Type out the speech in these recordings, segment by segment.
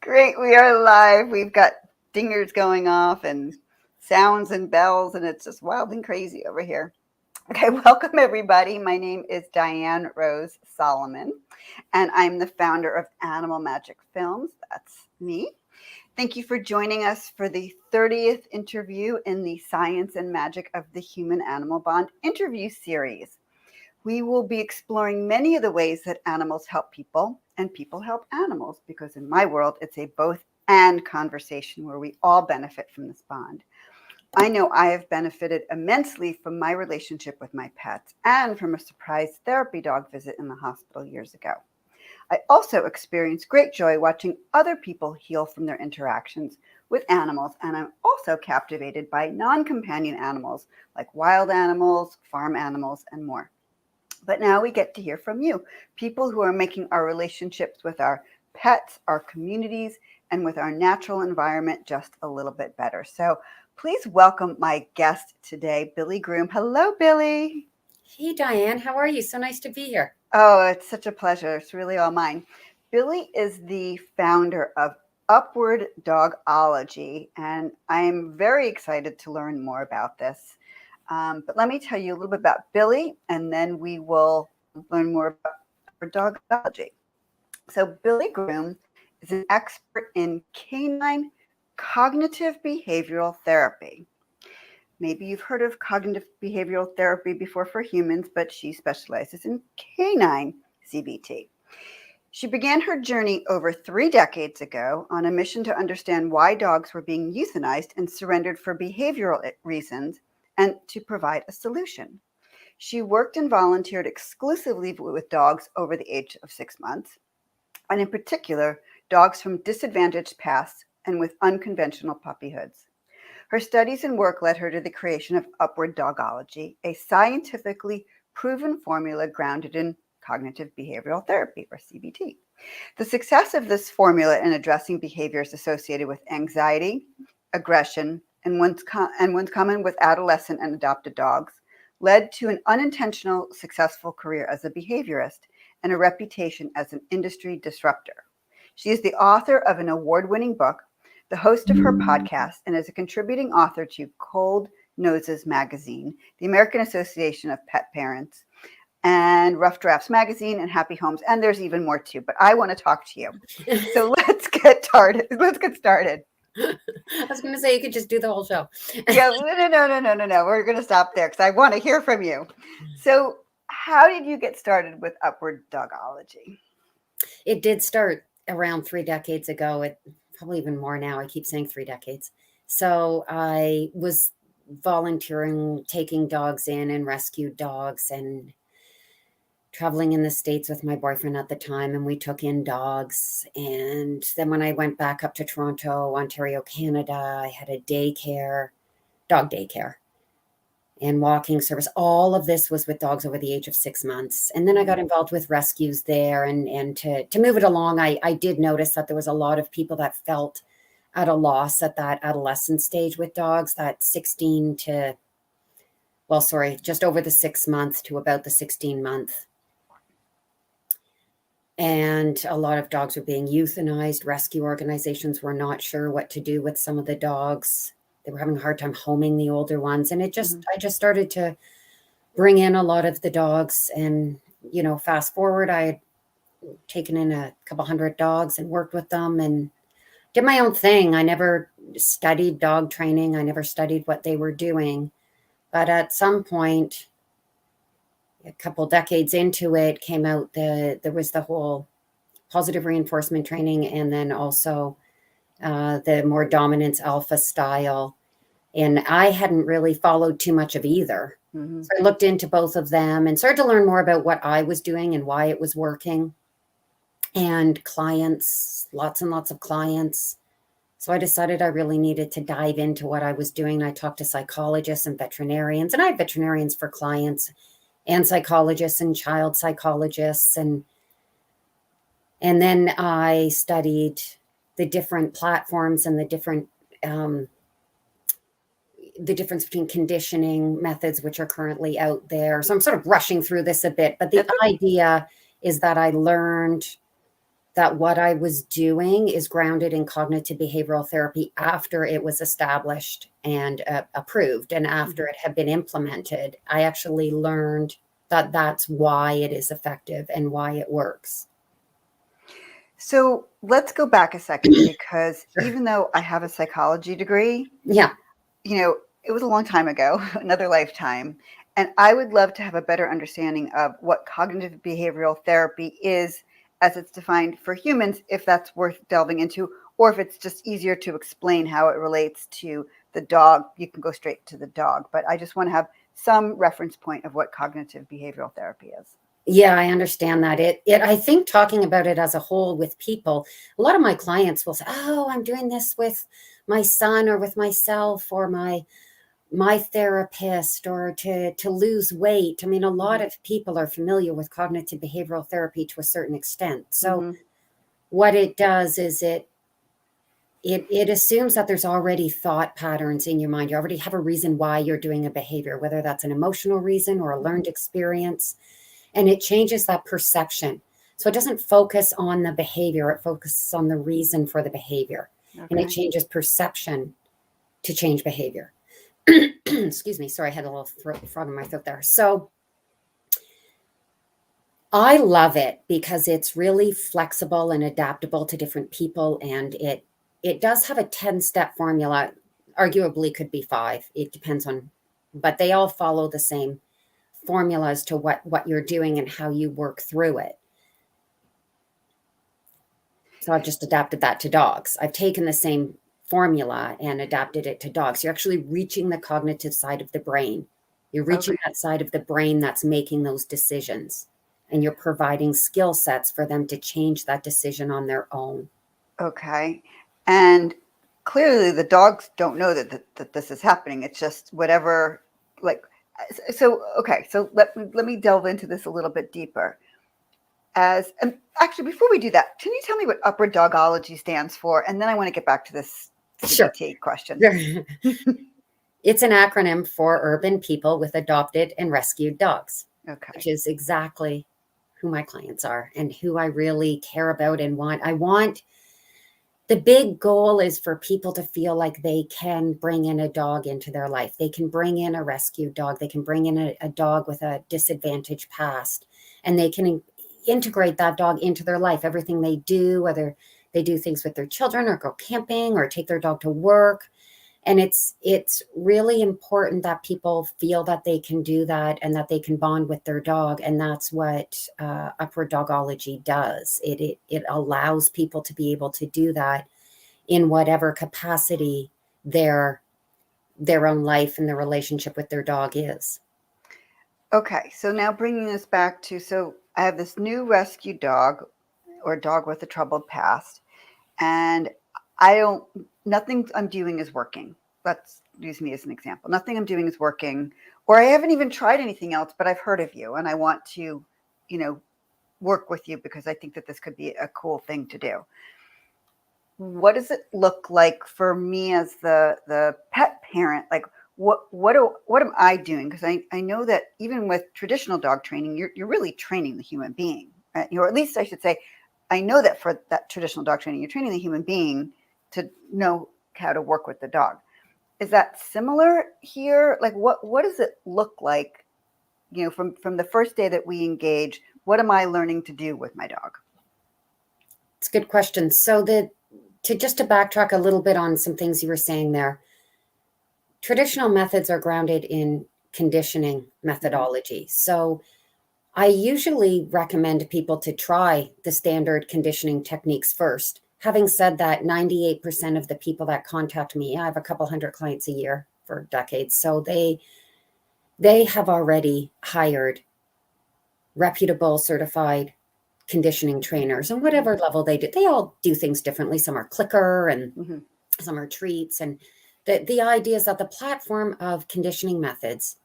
Great, we are live. We've got dingers going off and sounds and bells, and it's just wild and crazy over here. Okay, welcome everybody. My name is Diane Rose Solomon, and I'm the founder of Animal Magic Films. That's me. Thank you for joining us for the 30th interview in the Science and Magic of the Human Animal Bond interview series. We will be exploring many of the ways that animals help people and people help animals, because in my world, it's a both and conversation where we all benefit from this bond. I know I have benefited immensely from my relationship with my pets and from a surprise therapy dog visit in the hospital years ago. I also experience great joy watching other people heal from their interactions with animals, and I'm also captivated by non-companion animals like wild animals, farm animals, and more. But now we get to hear from you, people who are making our relationships with our pets, our communities, and with our natural environment just a little bit better. So please welcome my guest today, Billie Groom. Hello, Billie. Hey, Diane. How are you? So nice to be here. Oh, it's such a pleasure. It's really all mine. Billie is the founder of Upward Dogology, and I'm very excited to learn more about this. But let me tell you a little bit about Billie, and then we will learn more about Upward Dogology. So Billie Groom is an expert in canine cognitive behavioral therapy. Maybe you've heard of cognitive behavioral therapy before for humans, but she specializes in canine CBT. She began her journey over 3 decades ago on a mission to understand why dogs were being euthanized and surrendered for behavioral reasons and to provide a solution. She worked and volunteered exclusively with dogs over the age of 6 months, and in particular, dogs from disadvantaged pasts and with unconventional puppyhoods. Her studies and work led her to the creation of Upward Dogology, a scientifically proven formula grounded in cognitive behavioral therapy, or CBT. The success of this formula in addressing behaviors associated with anxiety, aggression, and one's common with adolescent and adopted dogs led to an unintentional successful career as a behaviorist and a reputation as an industry disruptor. She is the author of an award-winning book, the host of her podcast, and is a contributing author to Cold Noses Magazine, the American Association of Pet Parents, and Rough Drafts Magazine, and Happy Homes. And there's even more too, but I want to talk to you. So let's get started. I was going to say you could just do the whole show. Yeah, no. We're going to stop there because I want to hear from you. So how did you get started with Upward Dogology? It did start around 3 decades ago. It probably even more now. I keep saying 3 decades. So I was volunteering, taking dogs in and rescued dogs and traveling in the States with my boyfriend at the time. And we took in dogs. And then when I went back up to Toronto, Ontario, Canada, I had a dog daycare and walking service. All of this was with dogs over the age of 6 months. And then I got involved with rescues there. And to move it along, I did notice that there was a lot of people that felt at a loss at that adolescent stage with dogs, that 16 to, just over the 6 month to about the 16 month. And a lot of dogs were being euthanized. Rescue organizations were not sure what to do with some of the dogs. They were having a hard time homing the older ones. And I just started to bring in a lot of the dogs. And, fast forward, I had taken in a couple hundred dogs and worked with them and did my own thing. I never studied dog training. I never studied what they were doing. But at some point, a couple decades into it, came out there was the whole positive reinforcement training, and then also the more dominance alpha style. And I hadn't really followed too much of either. Mm-hmm. So I looked into both of them and started to learn more about what I was doing and why it was working. And clients, lots and lots of clients. So I decided I really needed to dive into what I was doing. I talked to psychologists and veterinarians, and I have veterinarians for clients and psychologists and child psychologists. And then I studied the different platforms and the different the difference between conditioning methods, which are currently out there. So I'm sort of rushing through this a bit, but the idea is that I learned that what I was doing is grounded in cognitive behavioral therapy after it was established and approved, and after it had been implemented. I actually learned that that's why it is effective and why it works. So let's go back a second, because Sure. even though I have a psychology degree, Yeah. it was a long time ago, another lifetime. And I would love to have a better understanding of what cognitive behavioral therapy is as it's defined for humans, if that's worth delving into, or if it's just easier to explain how it relates to the dog. You can go straight to the dog, but I just want to have some reference point of what cognitive behavioral therapy is. Yeah, I understand that. I think talking about it as a whole with people, a lot of my clients will say, "Oh, I'm doing this with my son or with myself or my therapist or to lose weight." I mean, a lot of people are familiar with cognitive behavioral therapy to a certain extent. So Mm-hmm. what it does is it assumes that there's already thought patterns in your mind. You already have a reason why you're doing a behavior, whether that's an emotional reason or a learned experience, and it changes that perception. So it doesn't focus on the behavior, it focuses on the reason for the behavior. And it Okay. changes perception to change behavior. Excuse me, sorry, I had a little frog in my throat there. So I love it because it's really flexible and adaptable to different people, and it does have a 10-step formula. Arguably could be 5. It depends on, but they all follow the same formula as to what you're doing and how you work through it. So I've just adapted that to dogs. I've taken the same formula and adapted it to dogs. You're actually reaching the cognitive side of the brain. You're reaching Okay. that side of the brain that's making those decisions. And you're providing skill sets for them to change that decision on their own. Okay. And clearly the dogs don't know that this is happening. It's just whatever, like, so, okay. So let me delve into this a little bit deeper. And actually, before we do that, can you tell me what Upward Dogology stands for? And then I want to get back to this Sure. CBT question. It's an acronym for Urban People with Adopted and Rescued Dogs, Okay. which is exactly who my clients are and who I really care about and want. I want the big goal is for people to feel like they can bring in a dog into their life. They can bring in a rescued dog. They can bring in a dog with a disadvantaged past, and they can integrate that dog into their life. Everything they do, whether they do things with their children or go camping or take their dog to work. And it's really important that people feel that they can do that and that they can bond with their dog. And that's what Upward Dogology does. It allows people to be able to do that in whatever capacity their own life and their relationship with their dog is. Okay. So now bringing this back to, so I have this new rescue dog, or dog with a troubled past, and nothing I'm doing is working. Let's use me as an example. Nothing I'm doing is working, or I haven't even tried anything else, but I've heard of you and I want to, you know, work with you because I think that this could be a cool thing to do. What does it look like for me as the pet parent? Like, what am I doing? Because I know that even with traditional dog training, you're really training the human being, right? Or at least I should say, I know that for that traditional dog training, you're training the human being to know how to work with the dog. Is that similar here? Like, what does it look like? From the first day that we engage, what am I learning to do with my dog? It's a good question. So to backtrack a little bit on some things you were saying there, traditional methods are grounded in conditioning methodology. So I usually recommend people to try the standard conditioning techniques first. Having said that, 98% of the people that contact me, I have a couple hundred clients a year for decades, so they have already hired reputable certified conditioning trainers, and whatever level they do, they all do things differently. Some are clicker and Mm-hmm. some are treats. And the idea is that the platform of conditioning methods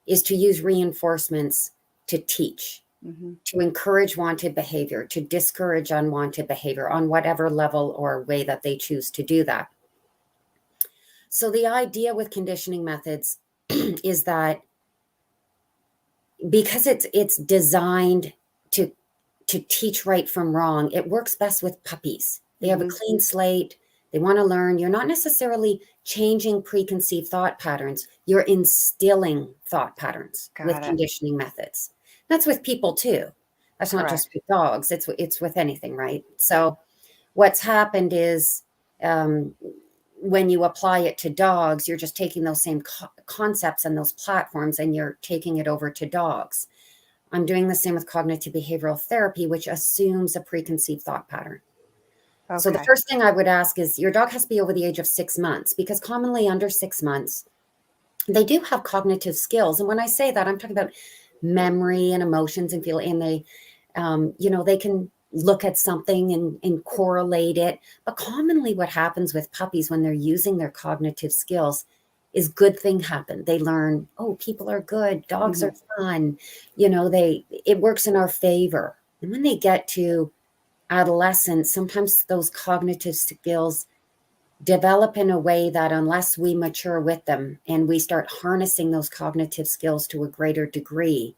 is to use reinforcements to teach, Mm-hmm. to encourage wanted behavior, to discourage unwanted behavior on whatever level or way that they choose to do that. So the idea with conditioning methods is that because it's designed to to teach right from wrong, it works best with puppies. They have a Mm-hmm. clean slate. They want to learn. You're not necessarily changing preconceived thought patterns. You're instilling thought patterns with Got it. conditioning methods. That's with people too. That's not just Correct. with dogs. It's with anything, right? So what's happened is when you apply it to dogs, you're just taking those same concepts and those platforms and you're taking it over to dogs. I'm doing the same with cognitive behavioral therapy, which assumes a preconceived thought pattern. So the Okay. first thing I would ask is your dog has to be over the age of 6 months, because commonly under 6 months, they do have cognitive skills. And when I say that, I'm talking about memory and emotions and feel, and they, they can look at something and correlate it. But commonly what happens with puppies when they're using their cognitive skills is good thing happen. They learn, oh, people are good, dogs Mm-hmm. are fun, it works in our favor. And when they get to adolescence, sometimes those cognitive skills develop in a way that unless we mature with them and we start harnessing those cognitive skills to a greater degree,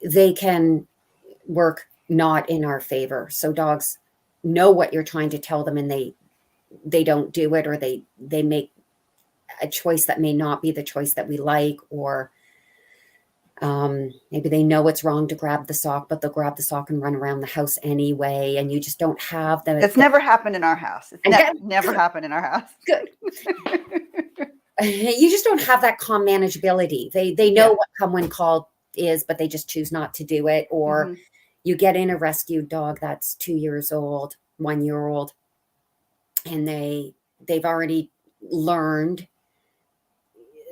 they can work not in our favor. So dogs know what you're trying to tell them and they don't do it, or they make a choice that may not be the choice that we like, or maybe they know it's wrong to grab the sock, but they'll grab the sock and run around the house anyway. And you just don't have It's never happened in our house. It's never good, happened in our house. good. You just don't have that calm manageability. They know Yeah. what come when called is, but they just choose not to do it. Or Mm-hmm. you get in a rescued dog that's 2 years old, 1 year old, and they've already learned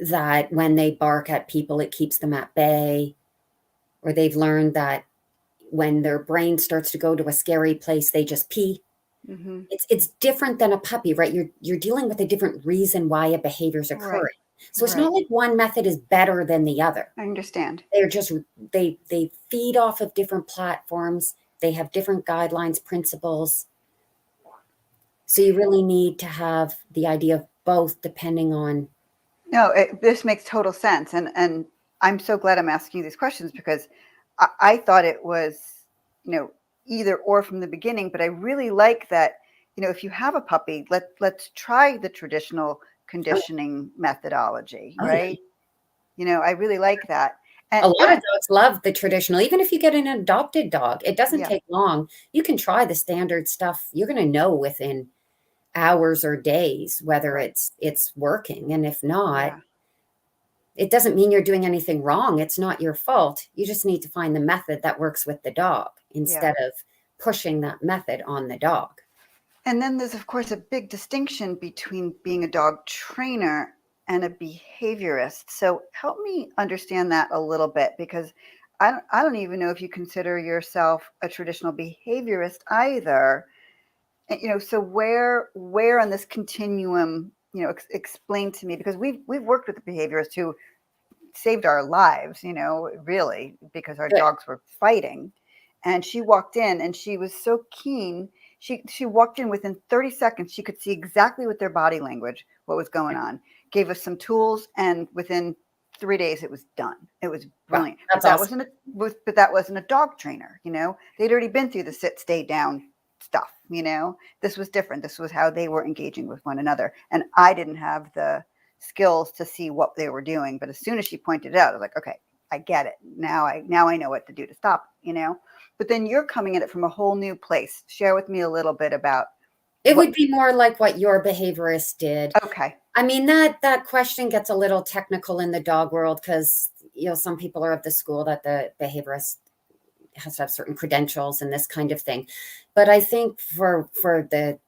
that when they bark at people, it keeps them at bay. Or they've learned that when their brain starts to go to a scary place, they just pee. Mm-hmm. It's different than a puppy, right? You're dealing with a different reason why a behavior is Right. occurring. So it's Right. not like one method is better than the other. I understand. They're just they feed off of different platforms. They have different guidelines, principles. So you really need to have the idea of both depending on. No, this makes total sense, and I'm so glad I'm asking you these questions because I thought it was, either or from the beginning. But I really like that, if you have a puppy, let's try the traditional Oh, conditioning methodology, oh yeah. right? I really like that. A And lot of dogs love the traditional. Even if you get an adopted dog, it doesn't yeah, take long. You can try the standard stuff. You're going to know within hours or days whether right, it's working. And if not, yeah, it doesn't mean you're doing anything wrong. It's not your fault. You just need to find the method that works with the dog yeah. instead of pushing that method on the dog. And then there's, of course, a big distinction between being a dog trainer and a behaviorist. So help me understand that a little bit because I don't even know if you consider yourself a traditional behaviorist either. And, so where on this continuum, explain to me because we've worked with behaviorists who saved our lives, really, because our Good. dogs were fighting. And she walked in and she was so keen. She walked in within 30 seconds. She could see exactly with their body language what was going on. Gave us some tools, and within 3 days it was done. It was Wow, brilliant. that's awesome. But that wasn't a dog trainer. They'd already been through the sit, stay down stuff. This was different. This was how they were engaging with one another, and I didn't have the skills to see what they were doing. But as soon as she pointed it out, I was like, okay, I get it. Now I know what to do to stop. But then you're coming at it from a whole new place. Share with me a little bit about It what would be more like what your behaviorist did. okay. I mean, that question gets a little technical in the dog world because, some people are of the school that the behaviorist has to have certain credentials and this kind of thing. But I think for the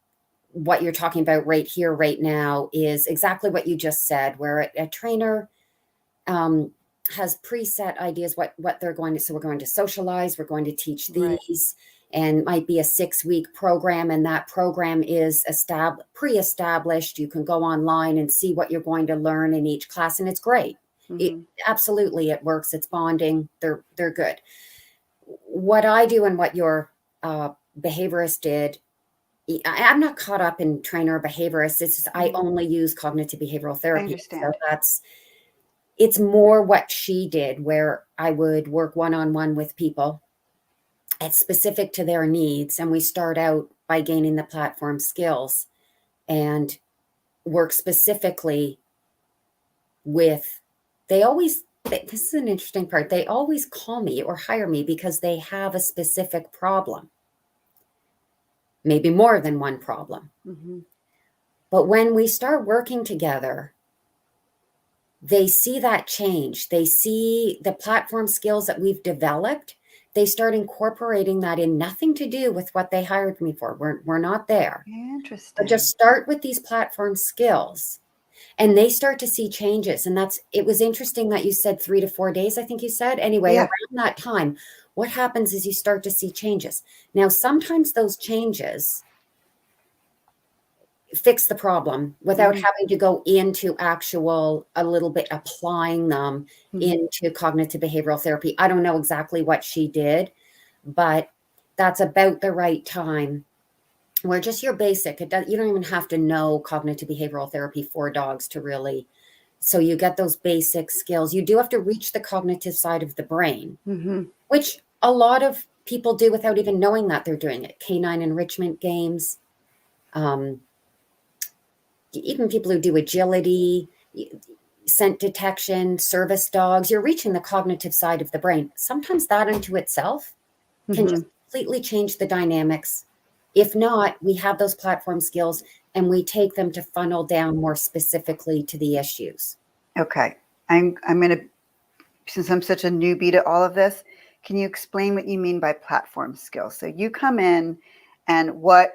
what you're talking about right here, right now, is exactly what you just said, where a trainer has preset ideas what they're going to. So we're going to socialize, we're going to teach Right. these, and might be a 6-week program, and that program is pre-established. You can go online and see what you're going to learn in each class, and it's great. It, Mm-hmm. absolutely, it works. It's bonding. They're good. What I do and what your behaviorist did, I'm not caught up in trainer or behaviorist. It's just, I Mm-hmm. only use cognitive behavioral I therapy. So understand. it's more what she did, where I would work one-on-one with people it's specific to their needs. And we start out by gaining the platform skills and work specifically with, this is an interesting part. They always call me or hire me because they have a specific problem, maybe more than one problem. Mm-hmm. But when we start working together, they see that change. They see the platform skills that we've developed. They start incorporating that in, nothing to do with what they hired me for. We're not there. But just Interesting. start with these platform skills. And they start to see changes. And it was interesting that you said 3 to 4 days, I think you said. Anyway, Yeah. around that time, what happens is you start to see changes. Now, sometimes those changes fix the problem without Mm-hmm. having to go into a little bit applying them Mm-hmm. into cognitive behavioral therapy. I don't know exactly what she did, but that's about the right time where just your basic, you don't even have to know cognitive behavioral therapy for dogs to really, so you get those basic skills. You do have to reach the cognitive side of the brain, Mm-hmm. which a lot of people do without even knowing that they're doing it. Canine enrichment games, even people who do agility, scent detection, service dogs, you're reaching the cognitive side of the brain. Sometimes that unto itself can Mm-hmm. just completely change the dynamics. If not, we have those platform skills and we take them to funnel down more specifically to the issues. Okay. I'm going to, since I'm such a newbie to all of this, can you explain what you mean by platform skills? So you come in and what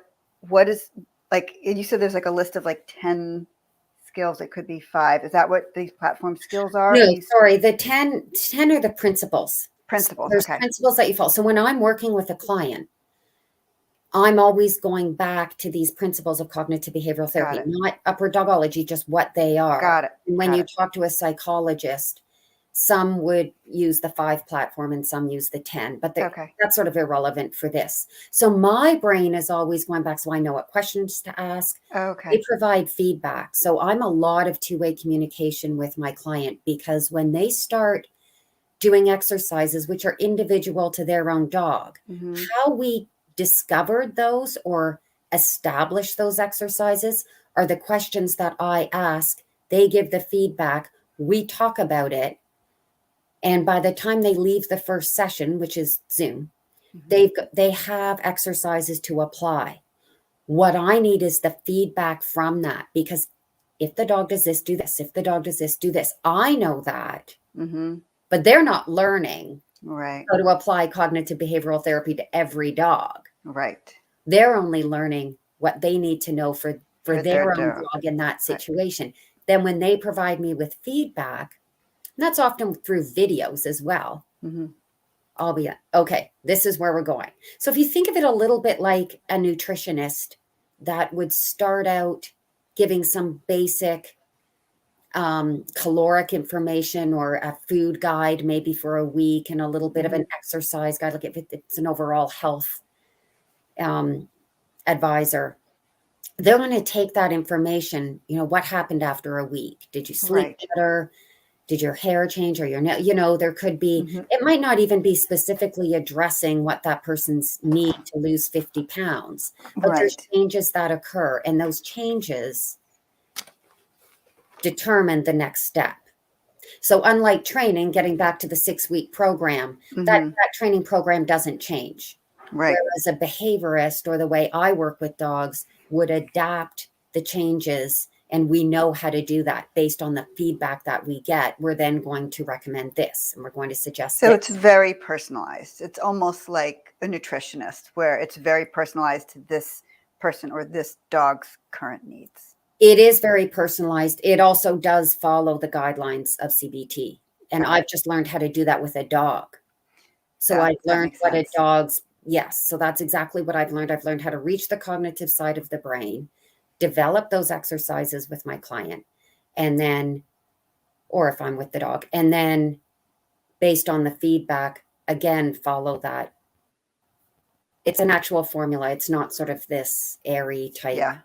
is, like, you said there's like a list of like 10 skills. It could be 5. Is that what these platform skills are? No, And you sorry, the 10 are the principles. So principles. there's Okay. principles that you follow. So when I'm working with a client, I'm always going back to these principles of cognitive behavioral Got therapy, it. not upward dogology, just what they are. Got it. And when Got you it. talk to a psychologist, some would use the 5 platform and some use the 10, but Okay. that's sort of irrelevant for this. So my brain is always going back. So I know what questions to ask. Okay. They provide feedback. So I'm a lot of two-way communication with my client, because when they start doing exercises, which are individual to their own dog, Mm-hmm. how we discovered those or established those exercises are the questions that I ask. They give the feedback. We talk about it. And by the time they leave the first session, which is Zoom, Mm-hmm. they have exercises to apply. What I need is the feedback from that, because if the dog does this, do this. If the dog does this, do this. I know that, Mm-hmm. but they're not learning Right. how to apply cognitive behavioral therapy to every dog. Right. They're only learning what they need to know for For their their own dog. dog in that Right. situation. Then when they provide me with feedback, and that's often through videos as well, Mm-hmm. I'll be okay, this is where we're going. So if you think of it a little bit like a nutritionist that would start out giving some basic caloric information or a food guide, maybe for a week, and a little bit of an exercise guide, like if it's an overall health advisor, they're going to take that information. What happened after a week? Did you sleep Right. better? Did your hair change, or your nail? There could be, Mm-hmm. it might not even be specifically addressing what that person's need to lose 50 pounds, but there's Right. changes that occur, and those changes determine the next step. So unlike training, getting back to the 6-week program, that Mm-hmm. training program doesn't change. Right. Whereas a behaviorist, or the way I work with dogs, would adapt the changes, and we know how to do that based on the feedback that we get. We're then going to recommend this, and we're going to suggest So this. it's very personalized. It's almost like a nutritionist, where it's very personalized to this person or this dog's current needs. It is very personalized. It also does follow the guidelines of CBT. And Got it. I've just learned how to do that with a dog. So Got I've it. That learned makes what a sense. dog's, yes. So that's exactly what I've learned. I've learned how to reach the cognitive side of the brain, develop those exercises with my client, and then, or if I'm with the dog, and then based on the feedback, again, follow that. It's an actual formula. It's not sort of this airy type. Yeah.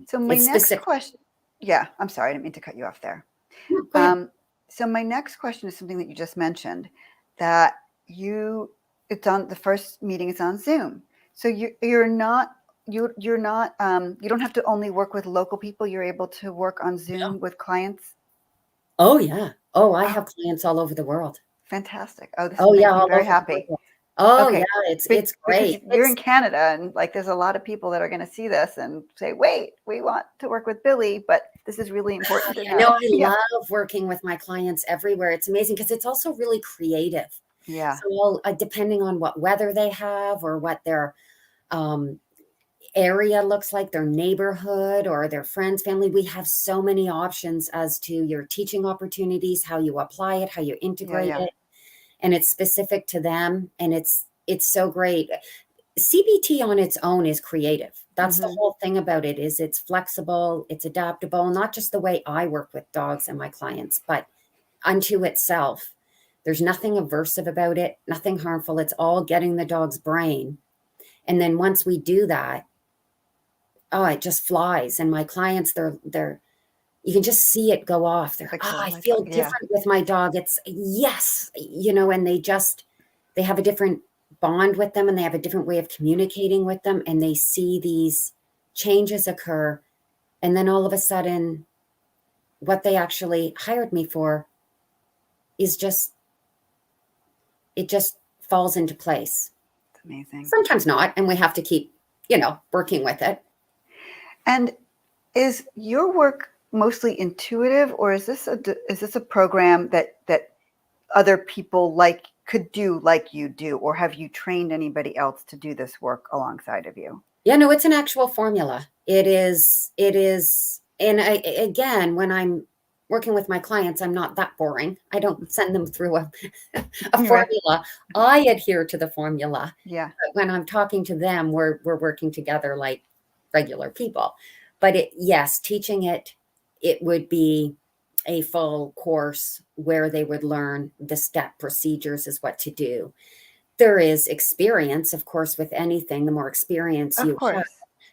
So my It's next specific. question, yeah, I'm sorry, I didn't mean to cut you off there. No, go ahead. So my next question is something that you just mentioned, that it's on the first meeting is on Zoom. So you're not you're not you don't have to only work with local people. You're able to work on Zoom with clients. Oh, yeah. Oh, I Oh, have clients all over the world. fantastic. Oh, this Oh, will yeah, make me all very over the happy. world. Oh, yeah, Okay. it's Because great. you're in It's Canada and like there's a lot of people that are going to see this and say, "Wait, we want to work with Billie," but this is really important to yeah, no, know. I Yeah. love working with my clients everywhere. It's amazing because it's also really creative. Yeah. So depending on what weather they have or what their um, area looks like, their neighborhood or their friends, family, we have so many options as to your teaching opportunities, how you apply it, how you Yeah, integrate yeah. it, and it's specific to them, and it's so great. CBT on its own is creative. That's the Mhm. whole thing about it is it's flexible, it's adaptable, not just the way I work with dogs and my clients, but unto itself. There's nothing aversive about it, nothing harmful. It's all getting the dog's brain. And then once we do that, oh, it just flies. And my clients, they're you can just see it go off. They're, Like oh, the I light bulb. feel Yeah. different with my dog. It's yes, and they have a different bond with them and they have a different way of communicating with them and they see these changes occur. And then all of a sudden, what they actually hired me for is it just falls into place. It's amazing. Sometimes not. And we have to keep, working with it. And is your work mostly intuitive, or is this a program that other people like could do like you do, or have you trained anybody else to do this work alongside of you? Yeah, no, it's an actual formula. It is. And again, when I'm working with my clients, I'm not that boring. I don't send them through a Right. formula. I adhere to the formula. Yeah. But when I'm talking to them, we're working together like regular people. But yes, teaching it would be a full course where they would learn the step procedures is what to do. There is experience, of course, with anything, the more experience Of you have, course.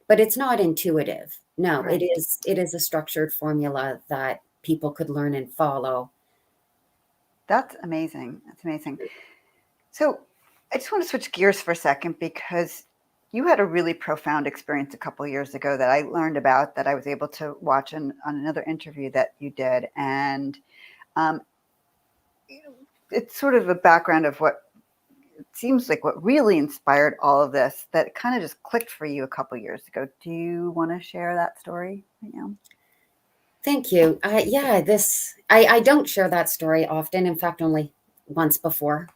but it's not intuitive. No, it Right. is a structured formula that people could learn and follow. That's amazing. That's amazing. So I just want to switch gears for a second because you had a really profound experience a couple of years ago that I learned about that I was able to watch on another interview that you did. And um, it's sort of a background of what it seems like what really inspired all of this that kind of just clicked for you a couple of years ago. Do you want to share that story right now? Thank you. Yeah, I don't share that story often. In fact, only once before,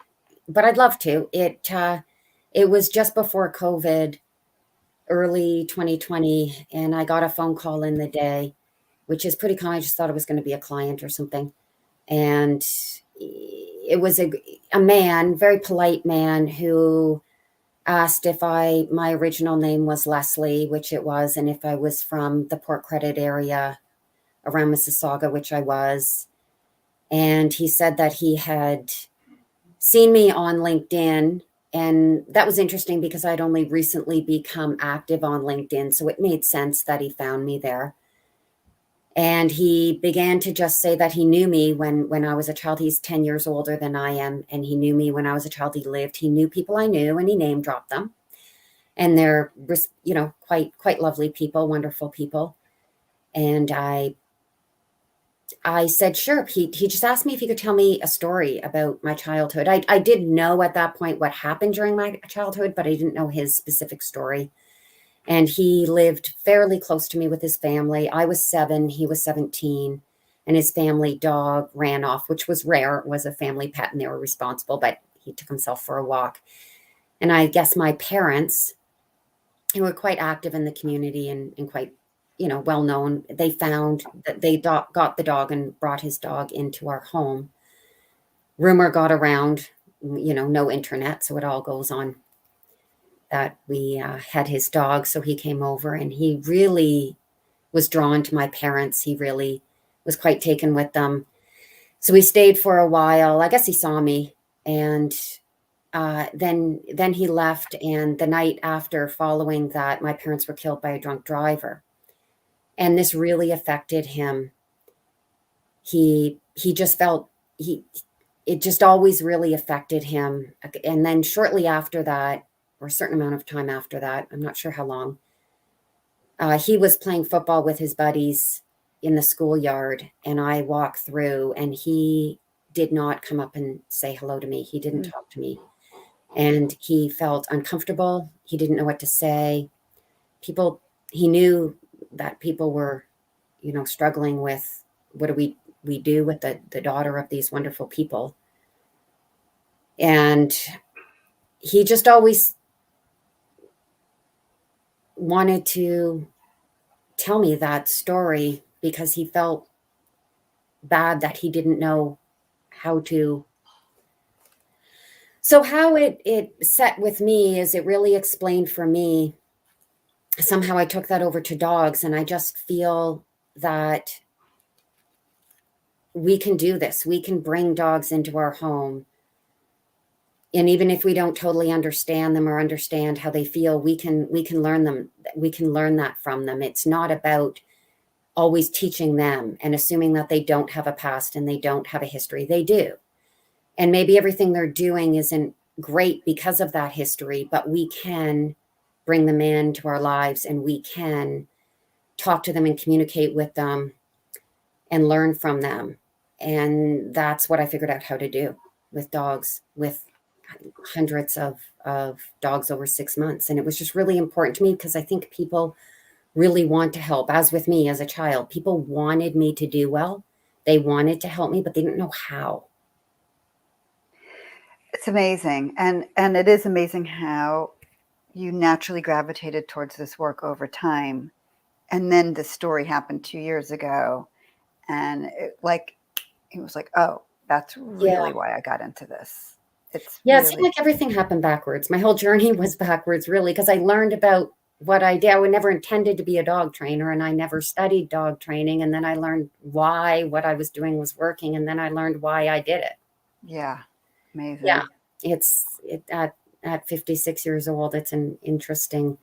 but I'd love to. It was just before COVID, early 2020, and I got a phone call in the day, which is pretty common. I just thought it was going to be a client or something. And it was a man, very polite man, who asked if my original name was Leslie, which it was, and if I was from the Port Credit area around Mississauga, which I was. And he said that he had seen me on LinkedIn. And that was interesting because I'd only recently become active on LinkedIn. So it made sense that he found me there. And he began to just say that he knew me when I was a child. He's 10 years older than I am. And he knew me when I was a child. He knew people I knew and he name dropped them. And they're, quite lovely people, wonderful people. And I said, sure. He just asked me if he could tell me a story about my childhood. I did know at that point what happened during my childhood, but I didn't know his specific story. And he lived fairly close to me with his family. I was 7, he was 17, and his family dog ran off, which was rare. It was a family pet and they were responsible, but he took himself for a walk. And I guess my parents, who were quite active in the community and quite, well known, they found that they got the dog and brought his dog into our home. Rumor got around, no internet, so it all goes on that we had his dog. So he came over and he really was drawn to my parents. He really was quite taken with them. So we stayed for a while. I guess he saw me, and then he left. And the night after, following that, my parents were killed by a drunk driver, and this really affected him. He just felt it just always really affected him. And then shortly after that, or a certain amount of time after that, I'm not sure how long, he was playing football with his buddies in the schoolyard, and I walked through, and he did not come up and say hello to me. He didn't talk to me, and he felt uncomfortable. He didn't know what to say. He knew that people were, struggling with, what do we do with the daughter of these wonderful people? And he just always wanted to tell me that story because he felt bad that he didn't know how to. So how it set with me is it really explained for me. Somehow I took that over to dogs, and I just feel that we can do this. We can bring dogs into our home. And even if we don't totally understand them or understand how they feel, we can learn them. We can learn that from them. It's not about always teaching them and assuming that they don't have a past and they don't have a history. They do. And maybe everything they're doing isn't great because of that history, but we can bring them into our lives, and we can talk to them and communicate with them and learn from them. And that's what I figured out how to do with dogs, with hundreds of dogs over 6 months. And it was just really important to me because I think people really want to help. As with me as a child, people wanted me to do well. They wanted to help me, but they didn't know how. It's amazing. And it is amazing how you naturally gravitated towards this work over time. And then the story happened 2 years ago. And it was like, oh, that's Yeah. really why I got into this. It's Yeah, it really, seemed like everything happened backwards. My whole journey was backwards, really, because I learned about what I did. I never intended to be a dog trainer, and I never studied dog training. And then I learned why what I was doing was working, and then I learned why I did it. yeah, Yeah, amazing. at 56 years old, it's an interesting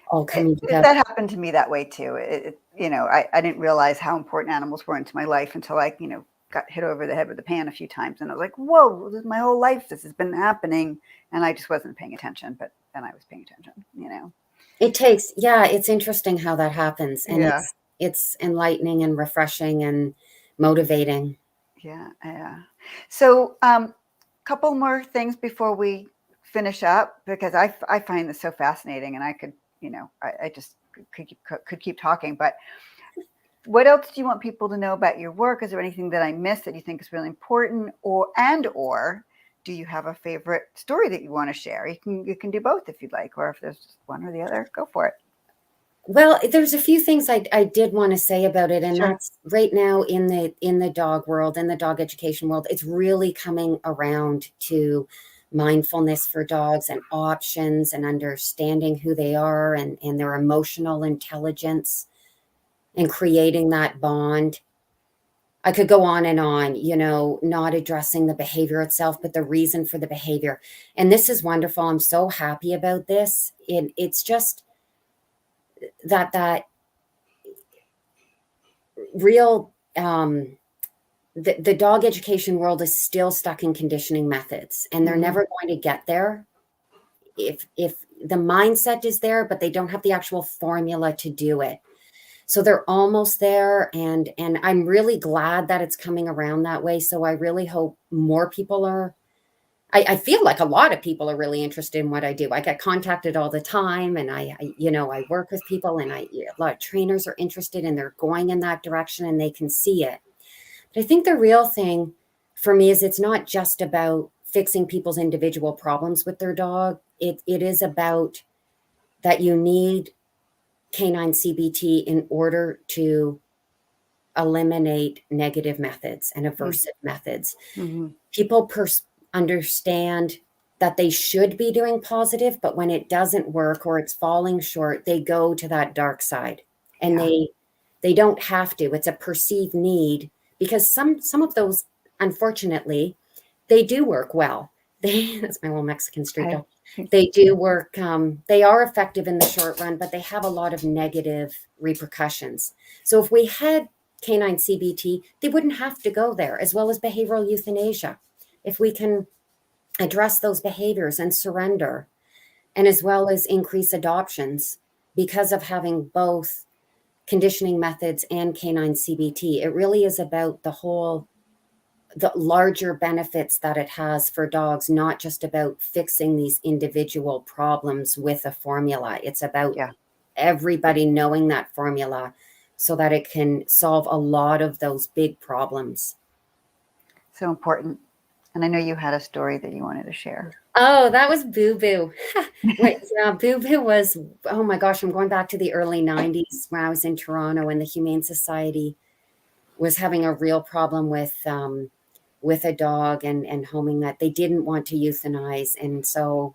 all coming together. That happened to me that way too. I didn't realize how important animals were into my life until I, got hit over the head with a pan a few times, and I was like, "Whoa, this is my whole life. This has been happening," and I just wasn't paying attention. But then I was paying attention. It's interesting how that happens, and Yeah, it's enlightening and refreshing and motivating. yeah. So, couple more things before we finish up, because I find this so fascinating, and I could, I just could keep talking. But what else do you want people to know about your work? Is there anything that I missed that you think is really important, or do you have a favorite story that you want to share? You can do both if you'd like, or if there's one or the other, go for it. Well, there's a few things I did want to say about it, and Sure. that's right now in the dog world, in the dog education world, it's really coming around to mindfulness for dogs and options and understanding who they are and their emotional intelligence and creating that bond. I could go on and on, not addressing the behavior itself, but the reason for the behavior. And this is wonderful. I'm so happy about this. It's just that real the dog education world is still stuck in conditioning methods, and they're never going to get there if the mindset is there, but they don't have the actual formula to do it. So they're almost there, and I'm really glad that it's coming around that way. So I really hope more people are. I feel like a lot of people are really interested in what I do. I get contacted all the time, and I work with people, and a lot of trainers are interested, and they're going in that direction, and they can see it. But I think the real thing for me is it's not just about fixing people's individual problems with their dog. It is about that you need canine CBT in order to eliminate negative methods and aversive methods. People understand that they should be doing positive, but when it doesn't work or it's falling short, they go to that dark side, and they don't have to. It's a perceived need, because some of those, unfortunately, they do work well. That's my little Mexican street dog. They do work. They are effective in the short run, but they have a lot of negative repercussions. So if we had canine CBT, they wouldn't have to go there, as well as behavioral euthanasia. If we can address those behaviors and surrender, and as well as increase adoptions because of having both conditioning methods and canine CBT, it really is about the larger benefits that it has for dogs, not just about fixing these individual problems with a formula. It's about everybody knowing that formula so that it can solve a lot of those big problems. So important. And I know you had a story that you wanted to share. Oh, that was Boo Boo. Wait, yeah, Boo Boo was, oh my gosh, I'm going back to the early 90s when I was in Toronto, and the Humane Society was having a real problem with a dog and homing that they didn't want to euthanize. And so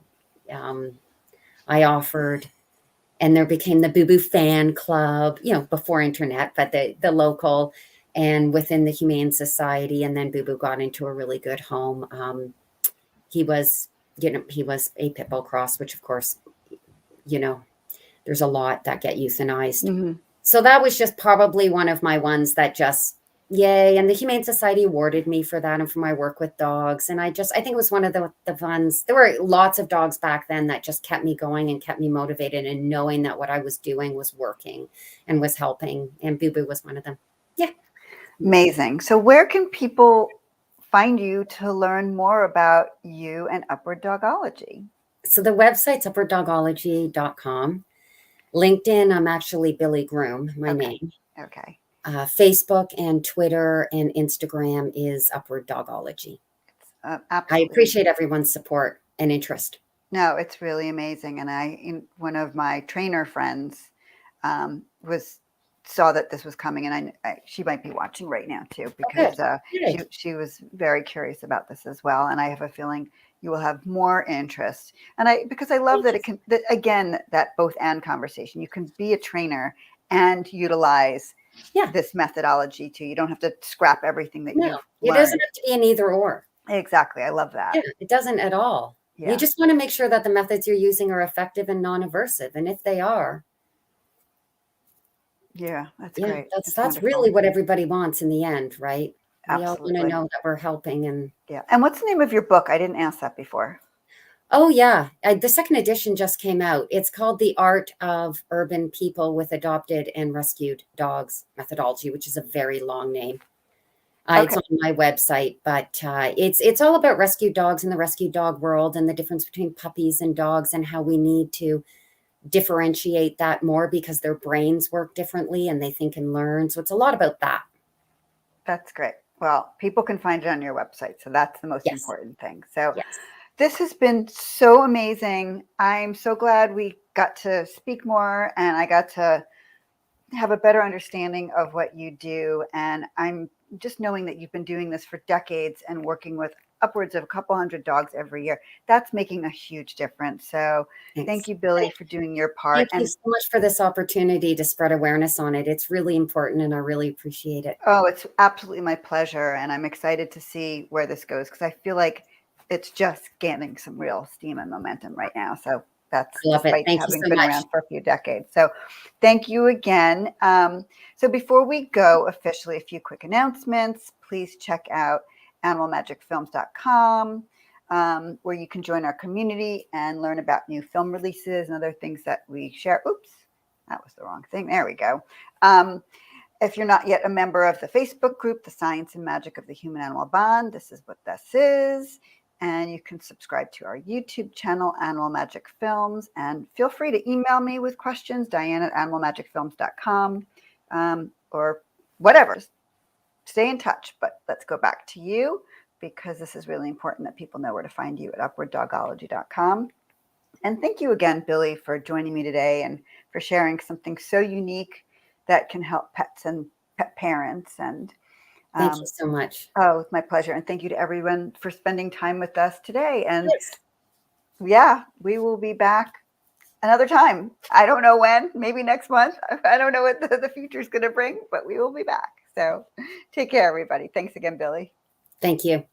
I offered, and there became the Boo Boo fan club, before internet, but the local and within the Humane Society. And then Boo Boo got into a really good home. He was a pit bull cross, which of course, there's a lot that get euthanized. Mm-hmm. So that was just probably one of my ones that just, yay. And the Humane Society awarded me for that and for my work with dogs. And I think it was one of the ones, there were lots of dogs back then that just kept me going and kept me motivated, and knowing that what I was doing was working and was helping. And Boo Boo was one of them. Yeah. Amazing. So where can people find you to learn more about you and Upward Dogology? So the website's upwarddogology.com. LinkedIn, I'm actually Billie Groom, my name. Okay. Facebook and Twitter and Instagram is Upward Dogology. Absolutely. I appreciate everyone's support and interest. No, it's really amazing. And one of my trainer friends saw that this was coming, and she might be watching right now too, because she was very curious about this as well. And I have a feeling you will have more interest. And because I love that it can, that both and conversation, you can be a trainer and utilize this methodology too. You don't have to scrap everything that you've learned. It doesn't have to be an either or. Exactly. I love that. Yeah, it doesn't at all. Yeah. You just want to make sure that the methods you're using are effective and non-aversive. And if they are, that's great. That's really what everybody wants in the end, right? Absolutely. We all want to know that we're helping. And And what's the name of your book? I didn't ask that before. Oh, yeah. The second edition just came out. It's called The Art of Urban People with Adopted and Rescued Dogs Methodology, which is a very long name. It's on my website, but it's all about rescued dogs and the rescue dog world, and the difference between puppies and dogs, and how we need to differentiate that more because their brains work differently and they think and learn. So it's a lot about that. That's great. Well, people can find it on your website. So that's the most important thing. So this has been so amazing. I'm so glad we got to speak more, and I got to have a better understanding of what you do. And I'm just knowing that you've been doing this for decades and working with upwards of a couple hundred dogs every year. That's making a huge difference. So thank you, Billie, for doing your part. Thank you so much for this opportunity to spread awareness on it. It's really important, and I really appreciate it. Oh, it's absolutely my pleasure. And I'm excited to see where this goes, because I feel like it's just gaining some real steam and momentum right now. So that's despite having been around for a few decades. So thank you again. So before we go officially, a few quick announcements. Please check out animalmagicfilms.com, where you can join our community and learn about new film releases and other things that we share. Oops, that was the wrong thing. There we go. If you're not yet a member of the Facebook group, The Science and Magic of the Human-Animal Bond, this is what this is. And you can subscribe to our YouTube channel, Animal Magic Films, and feel free to email me with questions, Diane@animalmagicfilms.com, or whatever. Stay in touch, but let's go back to you, because this is really important that people know where to find you at upwarddogology.com. And thank you again, Billie, for joining me today and for sharing something so unique that can help pets and pet parents. And thank you so much. Oh, it's my pleasure. And thank you to everyone for spending time with us today. And we will be back another time. I don't know when, maybe next month. I don't know what the future is going to bring, but we will be back. So take care, everybody. Thanks again, Billie. Thank you.